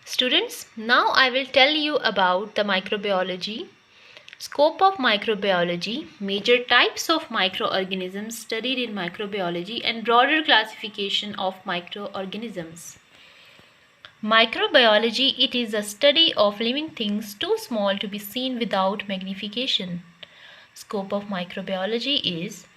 Students, now I will tell you about the microbiology, scope of microbiology, major types of microorganisms studied in microbiology, and broader classification of microorganisms. Microbiology, it is a study of living things too small to be seen without magnification. Scope of microbiology is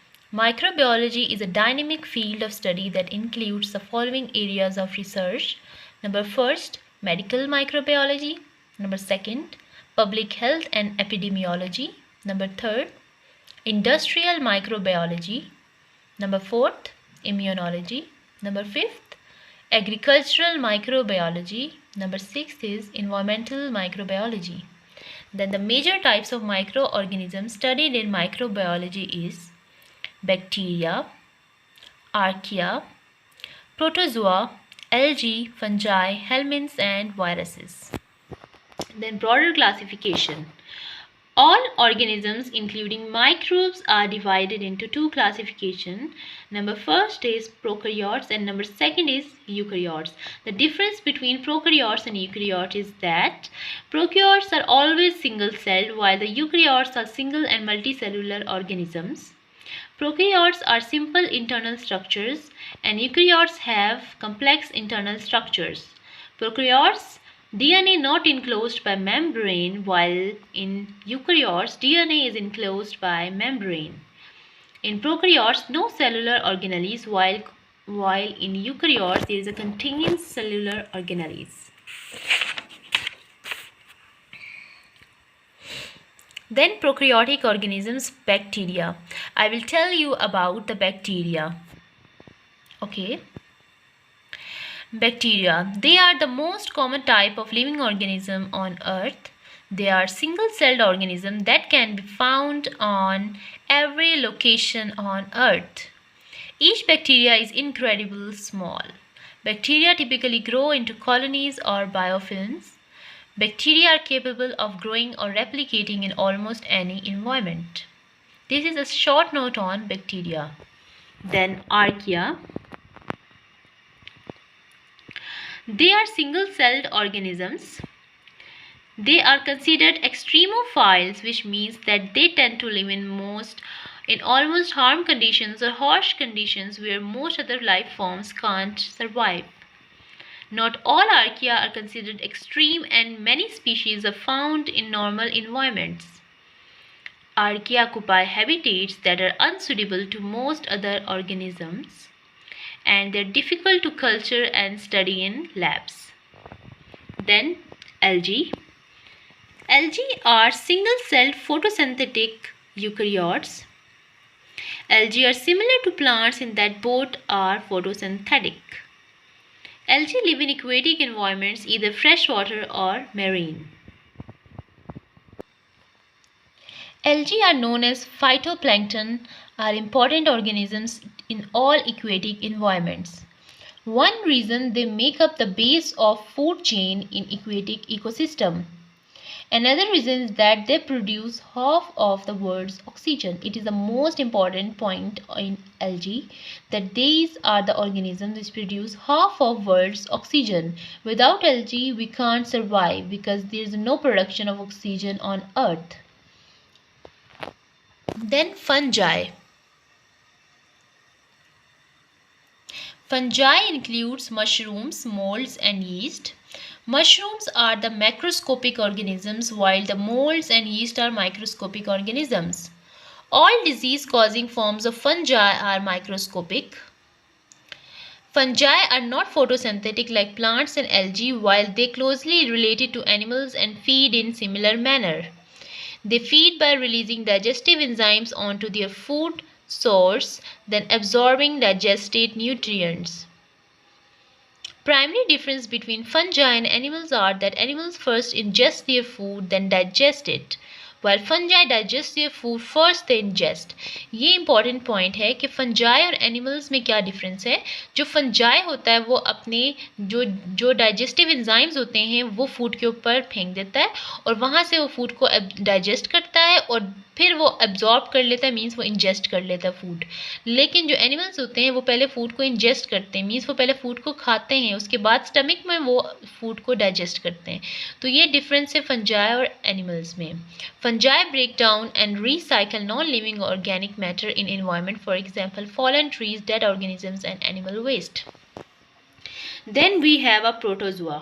a dynamic field of study that includes the following areas of research. Number first, medical microbiology. Number second, public health and epidemiology. Number third, industrial microbiology. Number fourth, immunology. Number fifth, agricultural microbiology. Number sixth is environmental microbiology. Then the major types of microorganisms studied in microbiology is bacteria, archaea, protozoa, algae, fungi, helminths and viruses. Then broader classification. All organisms including microbes are divided into two classifications. Number first is prokaryotes and number second is eukaryotes. The difference between prokaryotes and eukaryotes is that prokaryotes are always single-celled while the eukaryotes are single and multicellular organisms. Prokaryotes are simple internal structures and eukaryotes have complex internal structures. Prokaryotes DNA not enclosed by membrane, while in eukaryotes DNA is enclosed by membrane. In prokaryotes no cellular organelles, while in eukaryotes there is a containing cellular organelles. Then prokaryotic organisms, bacteria. I will tell you about the bacteria. Okay. Bacteria. They are the most common type of living organism on earth. They are single-celled organisms that can be found on every location on earth. Each bacteria is incredibly small. Bacteria typically grow into colonies or biofilms. Bacteria are capable of growing or replicating in almost any environment. This is a short note on bacteria. Then archaea. They are single-celled organisms. They are considered extremophiles, which means that they tend to live in almost harm conditions or harsh conditions where most other life forms can't survive. Not all archaea are considered extreme and many species are found in normal environments. Archaea occupy habitats that are unsuitable to most other organisms and they're difficult to culture and study in labs. Then algae. Algae are single-celled photosynthetic eukaryotes. Algae are similar to plants in that both are photosynthetic. Algae live in aquatic environments, either freshwater or marine. Algae are known as phytoplankton, are important organisms in all aquatic environments. One reason they make up the base of food chain in aquatic ecosystem. Another reason is that they produce half of the world's oxygen. It is the most important point in algae that these are the organisms which produce half of world's oxygen. Without algae, we can't survive because there is no production of oxygen on Earth. Then fungi. Fungi includes mushrooms, molds and yeast. Mushrooms are the macroscopic organisms while the molds and yeast are microscopic organisms. All disease-causing forms of fungi are microscopic. Fungi are not photosynthetic like plants and algae while they closely related to animals and feed in similar manner. They feed by releasing digestive enzymes onto their food source, then absorbing digested nutrients. Primary difference between fungi and animals are that animals first ingest their food, then digest it, while fungi digest their food first they ingest. ये important point है कि fungi और animals में क्या difference है. जो fungi होता है वो अपने जो जो डाइजेस्टिव एंजाइम्स होते हैं वो फूड के ऊपर फेंक देता है और वहाँ से वो फूड को डाइजेस्ट करता है और फिर वो एब्जॉर्ब कर लेता है, मीन्स वो इंजेस्ट कर लेता है फूड. लेकिन जो एनिमल्स होते हैं वो पहले फूड को इंजेस्ट करते हैं, मीन्स वो पहले फूड को खाते हैं, उसके बाद स्टमक में वो फूड को डाइजेस्ट करते हैं. तो ये डिफरेंस है फंजाई और एनिमल्स में. Fungi break down and recycle non-living organic matter in environment, for example fallen trees, dead organisms and animal waste. Then we have a protozoa.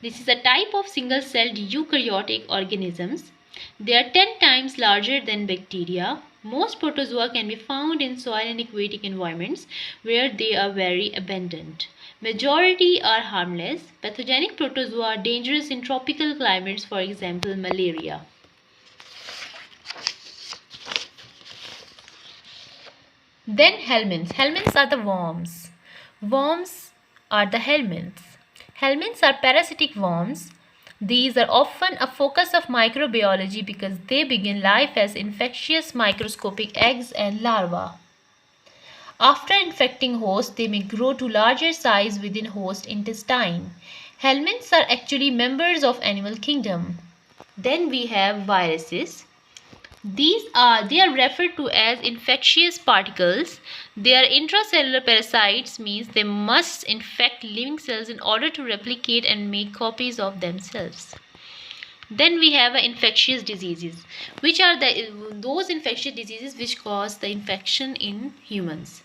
This is a type of single-celled eukaryotic organisms. They are 10 times larger than bacteria. Most protozoa can be found in soil and aquatic environments where they are very abundant. Majority are harmless. Pathogenic protozoa are dangerous in tropical climates, for example malaria. Then helminths. Helminths are the worms. Worms are the helminths. Helminths are parasitic worms. These are often a focus of microbiology because they begin life as infectious microscopic eggs and larvae. After infecting host, they may grow to larger size within host intestine. Helminths are actually members of animal kingdom. Then we have viruses. They are referred to as infectious particles. They are intracellular parasites, means they must infect living cells in order to replicate and make copies of themselves. Then we have infectious diseases, which are those infectious diseases which cause the infection in humans.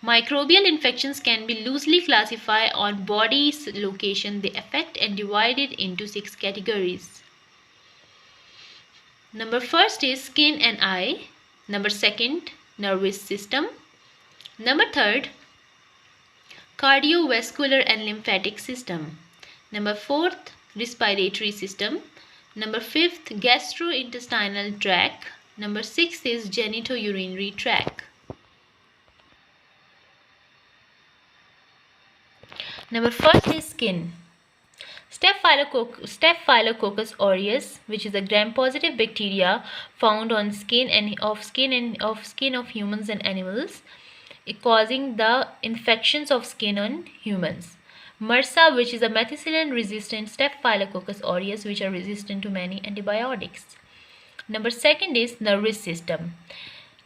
Microbial infections can be loosely classified on body's location they affect and divided into 6 categories. Number first is skin and eye. Number second, nervous system. Number third, cardiovascular and lymphatic system. Number fourth, respiratory system. Number fifth, gastrointestinal tract. Number sixth is genitourinary tract. Number first is skin. Staphylococcus aureus, which is a gram-positive bacteria found on skin of humans and animals, causing the infections of skin on humans. MRSA, which is a methicillin-resistant Staphylococcus aureus, which are resistant to many antibiotics. Number second is nervous system.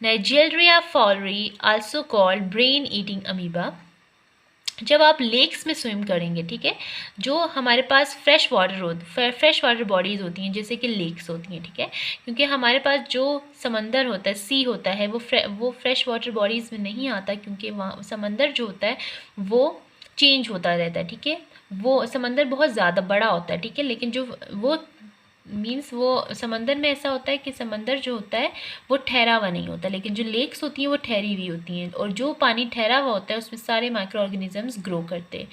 Naegleria fowleri, also called brain-eating amoeba. जब आप lakes में swim करेंगे, ठीक है, जो हमारे पास fresh water bodies होती हैं जैसे कि लेक्स होती हैं, ठीक है, क्योंकि हमारे पास जो समंदर होता है, सी होता है, वो फ्रेश वाटर बॉडीज़ में नहीं आता, क्योंकि वहाँ समंदर जो होता है वो चेंज होता रहता है, ठीक है, वो समंदर बहुत ज़्यादा बड़ा होता है, ठीक है, लेकिन जो वो मीन्स वो समंदर में ऐसा होता है कि समंदर जो होता है वो ठहरा हुआ नहीं होता, लेकिन जो लेक्स होती हैं वो ठहरी हुई होती हैं, और जो पानी ठहरा हुआ होता है उसमें सारे माइक्रो ऑर्गेनिजम्स ग्रो करते हैं.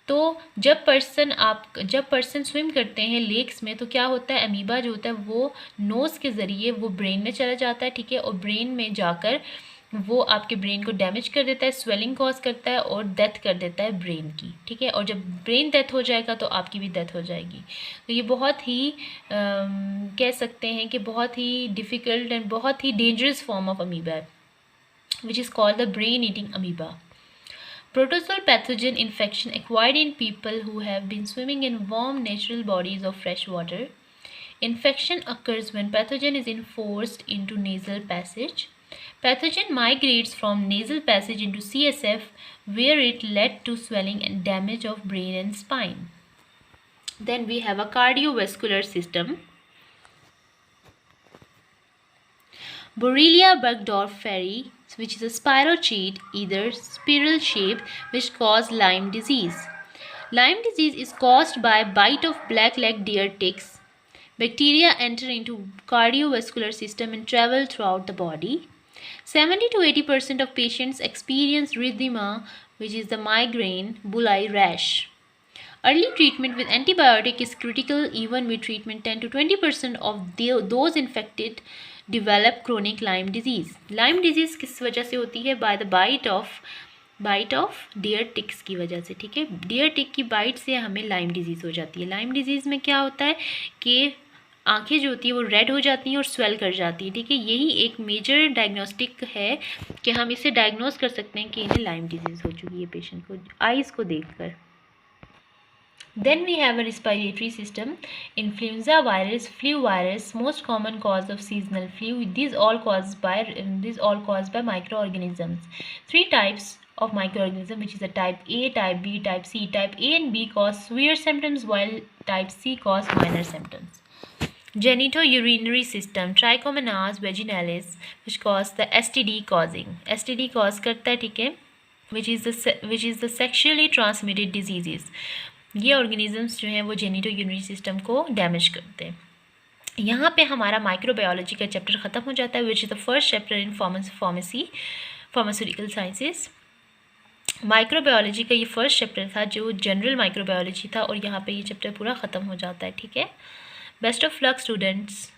तो जब पर्सन स्विम करते हैं लेक्स में तो क्या होता है, अमीबा जो होता है वो नोज़ के ज़रिए वो ब्रेन में चला जाता है, ठीक है, और ब्रेन में जाकर वो आपके ब्रेन को डैमेज कर देता है, स्वेलिंग कॉज करता है और डेथ कर देता है ब्रेन की, ठीक है, और जब ब्रेन डेथ हो जाएगा तो आपकी भी डेथ हो जाएगी. तो ये बहुत ही कह सकते हैं कि बहुत ही डिफ़िकल्ट एंड बहुत ही डेंजरस फॉर्म ऑफ अमीबा है, which is called the brain eating amoeba. Protozoal pathogen infection acquired in people who have been swimming in warm natural bodies of fresh water. Infection occurs when pathogen is enforced into nasal passage. Pathogen migrates from nasal passage into CSF, where it led to swelling and damage of brain and spine. Then we have a cardiovascular system. Borrelia burgdorferi, which is a spirochete, either spiral shape, which cause Lyme disease. Lyme disease is caused by bite of black-legged deer ticks. Bacteria enter into cardiovascular system and travel throughout the body. 70 to 80% of patients experience erythema, which is the migraine bullseye rash. Early treatment with antibiotic is critical. Even with treatment, 10 to 20% of those infected develop chronic Lyme disease. Lyme disease किस वजह से होती है? By the bite of deer ticks की वजह से, ठीक है, deer tick की बाइट से हमें लाइम डिजीज़ हो जाती है. लाइम डिजीज़ में क्या होता है कि आंखें जो होती है वो रेड हो जाती हैं और स्वेल कर जाती है, ठीक है। यही एक मेजर डायग्नोस्टिक है कि हम इसे डायग्नोस कर सकते हैं कि इन्हें लाइम डिजीज़ हो चुकी है पेशेंट को आइज़ को देखकर। Then we have a respiratory system, influenza virus, flu virus, most common cause of seasonal flu. These all caused by microorganisms. Three types of microorganism, which is a type A, type B, type C. Type A and B cause severe symptoms, while type C cause minor symptoms. Genitourinary system, Trichomonas vaginalis, which cause the STD causing. STD cause करता है, ठीक है, which is the sexually transmitted diseases. ये organisms जो हैं वो genito-urinary system को damage करते हैं। यहाँ पे हमारा माइक्रोबायोलॉजी का चैप्टर ख़त्म हो जाता है, which is the first chapter in pharmaceutical sciences. Microbiology का ये फर्स्ट चैप्टर था जो जनरल माइक्रोबायोलॉजी था, और यहाँ पे ये चैप्टर पूरा ख़त्म हो जाता है, ठीक है। Best of luck students.